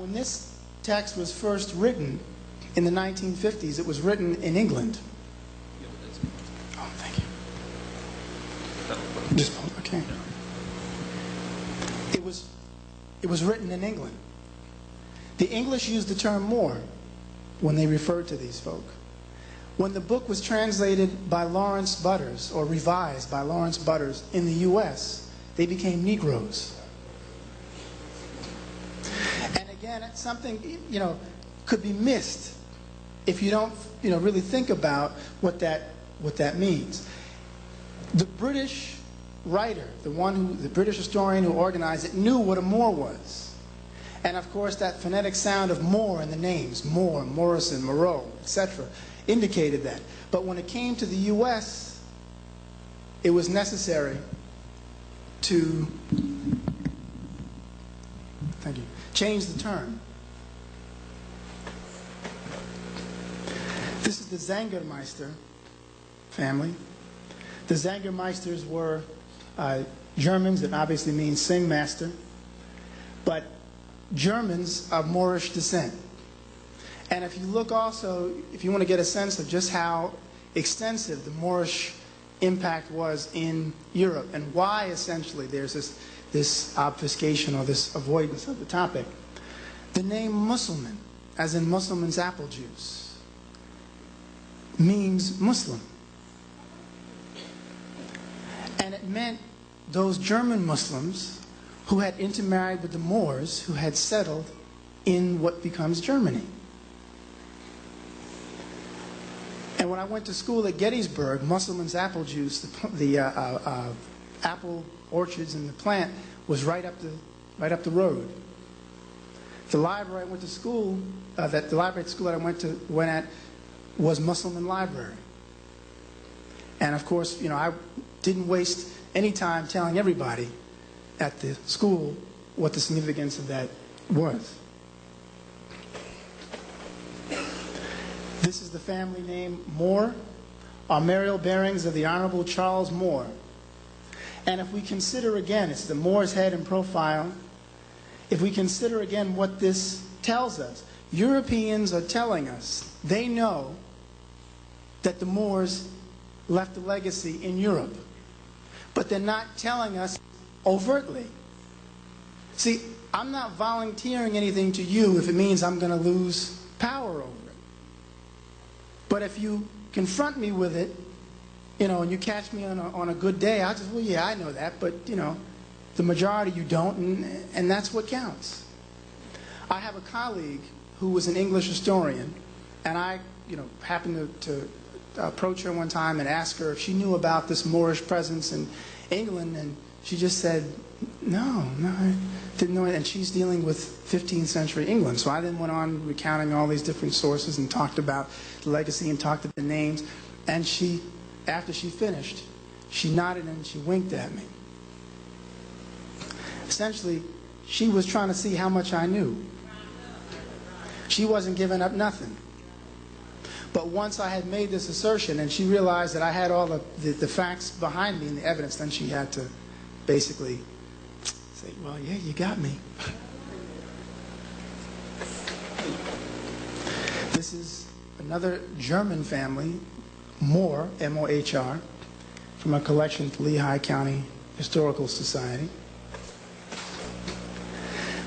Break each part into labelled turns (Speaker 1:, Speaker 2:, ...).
Speaker 1: when this text was first written in the 1950s, it was written in England. Oh, thank you. Just, okay. It was written in England. The English used the term Moor when they referred to these folk. When the book was translated by Lawrence Butters, or revised by Lawrence Butters in the U.S., they became Negroes. And again, it's something, could be missed if you don't, really think about what that means. The British writer, the British historian who organized it, knew what a Moor was. And of course, that phonetic sound of Moor in the names, Moore, Morrison, Moreau, etc., indicated that. But when it came to the U.S., it was necessary to change the term. This is the Zangermeister family. The Zangermeisters were Germans, that obviously means sing master, but Germans of Moorish descent. And if you look also, if you want to get a sense of just how extensive the Moorish impact was in Europe and why essentially there's this obfuscation or this avoidance of the topic, the name Mussulman, as in Musselman's apple juice, means Muslim. And it meant those German Muslims who had intermarried with the Moors who had settled in what becomes Germany. And when I went to school at Gettysburg, Musselman's apple juice, the apple orchards and the plant was right up the road. The library I went to school, the library at school that I went at was Musselman Library. And of course, I didn't waste any time telling everybody at the school what the significance of that was. This is the family name Moore, armorial bearings of the Honorable Charles Moore. And if we consider again, it's the Moor's head and profile, if we consider again what this tells us, Europeans are telling us they know that the Moors left a legacy in Europe, but they're not telling us overtly. See, I'm not volunteering anything to you if it means I'm going to lose power over it. But if you confront me with it, and you catch me on a good day, I'll just, well, yeah, I know that, but, the majority you don't, and that's what counts. I have a colleague who was an English historian, and I, happened to approach her one time and ask her if she knew about this Moorish presence in England, and she just said, no, I didn't know it, and she's dealing with 15th century England. So I then went on recounting all these different sources and talked about the legacy and talked about the names, and she, after she finished, she nodded and she winked at me. Essentially, she was trying to see how much I knew. She wasn't giving up nothing. But once I had made this assertion and she realized that I had all the facts behind me and the evidence, then she had to basically say, well, yeah, you got me. This is another German family, Mohr, M-O-H-R, from a collection at the Lehigh County Historical Society.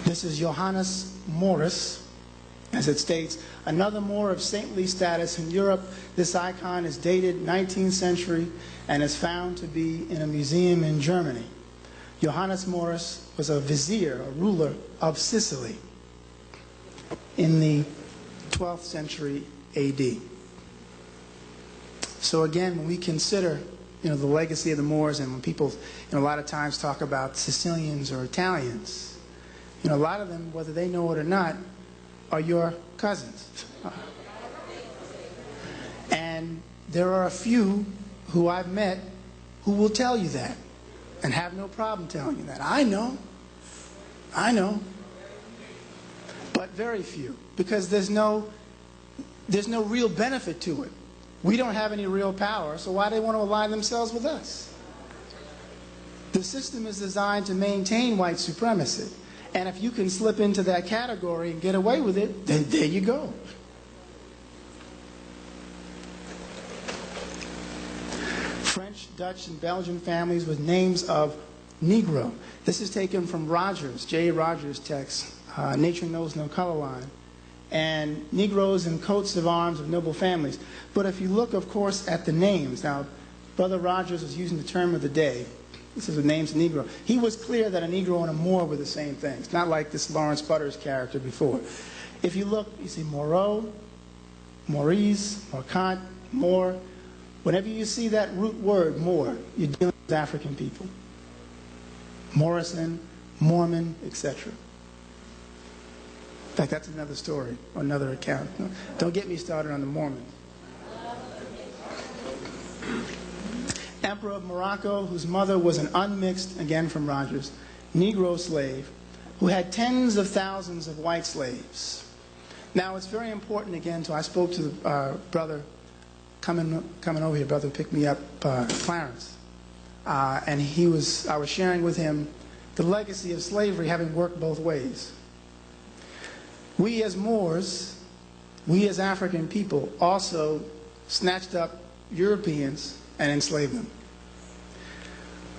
Speaker 1: This is Johannes Morris, as it states, another Moor of saintly status in Europe. This icon is dated 19th century and is found to be in a museum in Germany. Johannes Morris was a vizier, a ruler of Sicily in the 12th century AD. So again, when we consider the legacy of the Moors, and when people a lot of times talk about Sicilians or Italians, a lot of them, whether they know it or not, are your cousins. And there are a few who I've met who will tell you that and have no problem telling you that. I know. But very few, because there's no real benefit to it. We don't have any real power, so why do they want to align themselves with us? The system is designed to maintain white supremacy. And if you can slip into that category and get away with it, then there you go. French, Dutch, and Belgian families with names of Negro. This is taken from Rogers, J. Rogers' text, Nature Knows No Color Line, and Negroes in coats of arms of noble families. But if you look, of course, at the names, now, Brother Rogers was using the term of the day. This is the name's Negro. He was clear that a Negro and a Moor were the same thing. It's not like this Lawrence Butters character before. If you look, you see Moreau, Maurice, Morcant, Moor. Whenever you see that root word, Moor, you're dealing with African people. Morrison, Mormon, etc. In fact, that's another story, or another account. Don't get me started on the Mormons. Emperor of Morocco, whose mother was an unmixed, again from Rogers, Negro slave, who had tens of thousands of white slaves. Now, it's very important, again, I spoke to the brother coming over here, brother picked me up, Clarence, and I was sharing with him the legacy of slavery having worked both ways. We as Moors, we as African people also snatched up Europeans and enslaved them.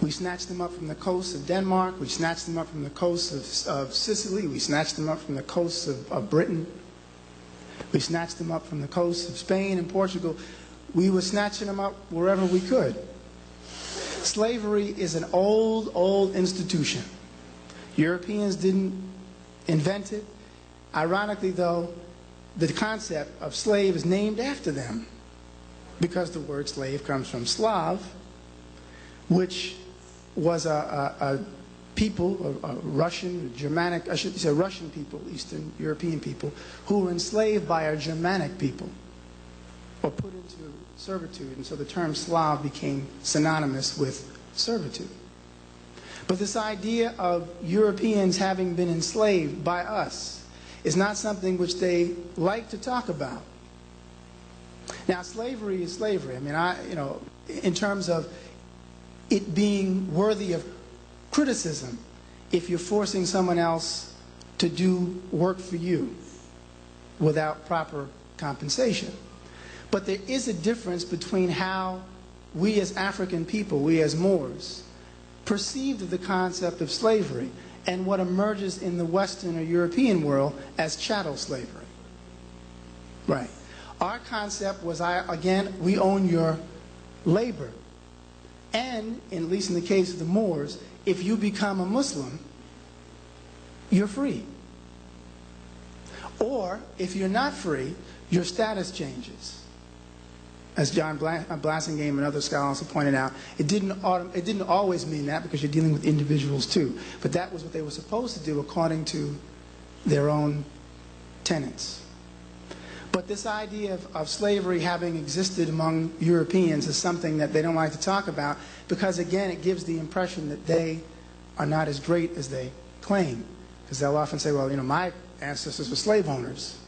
Speaker 1: We snatched them up from the coast of Denmark, we snatched them up from the coast of Sicily, we snatched them up from the coast of Britain, we snatched them up from the coast of Spain and Portugal. We were snatching them up wherever we could. Slavery is an old, old institution. Europeans didn't invent it. Ironically, though, the concept of slave is named after them because the word slave comes from Slav, which was a people, a Russian, Germanic, I should say Russian people, Eastern European people, who were enslaved by our Germanic people or put into servitude, and so the term Slav became synonymous with servitude. But this idea of Europeans having been enslaved by us is not something which they like to talk about. Now, slavery is slavery. I mean, in terms of it being worthy of criticism if you're forcing someone else to do work for you without proper compensation. But there is a difference between how we as African people, we as Moors, perceived the concept of slavery and what emerges in the Western or European world as chattel slavery. Right. Our concept was, again, we own your labor. And, at least in the case of the Moors, if you become a Muslim, you're free. Or, if you're not free, your status changes. As John Blassingame and other scholars have pointed out, it didn't always mean that because you're dealing with individuals too. But that was what they were supposed to do according to their own tenets. But this idea of slavery having existed among Europeans is something that they don't like to talk about because, again, it gives the impression that they are not as great as they claim. Because they'll often say, well, my ancestors were slave owners.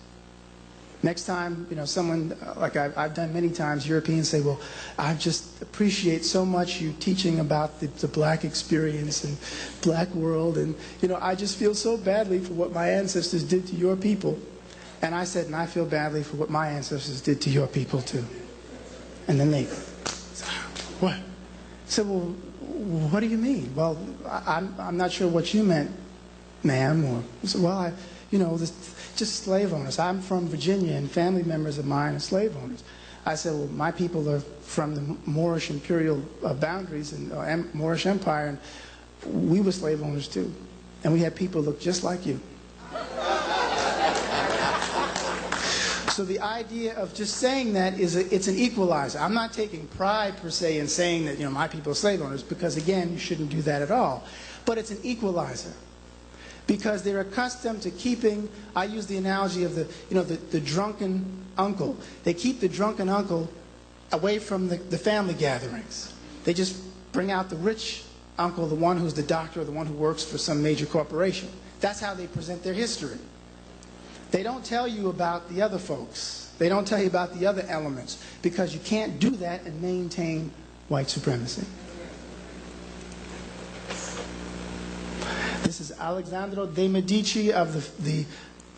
Speaker 1: Next time, someone, like I've done many times, Europeans say, well, I just appreciate so much you teaching about the black experience and black world, and, I just feel so badly for what my ancestors did to your people. And I said, and I feel badly for what my ancestors did to your people, too. And then they said, what? I said, well, what do you mean? Well, I'm not sure what you meant, ma'am. Or I said, well, just slave owners. I'm from Virginia, and family members of mine are slave owners. I said, well, my people are from the Moorish imperial boundaries and Moorish Empire, and we were slave owners, too. And we had people look just like you. So the idea of just saying that it's an equalizer. I'm not taking pride, per se, in saying that, my people are slave owners, because, again, you shouldn't do that at all. But it's an equalizer. Because they're accustomed to keeping, I use the analogy of the drunken uncle. They keep the drunken uncle away from the family gatherings. They just bring out the rich uncle, the one who's the doctor or the one who works for some major corporation. That's how they present their history. They don't tell you about the other folks. They don't tell you about the other elements, because you can't do that and maintain white supremacy. This is Alessandro de Medici of the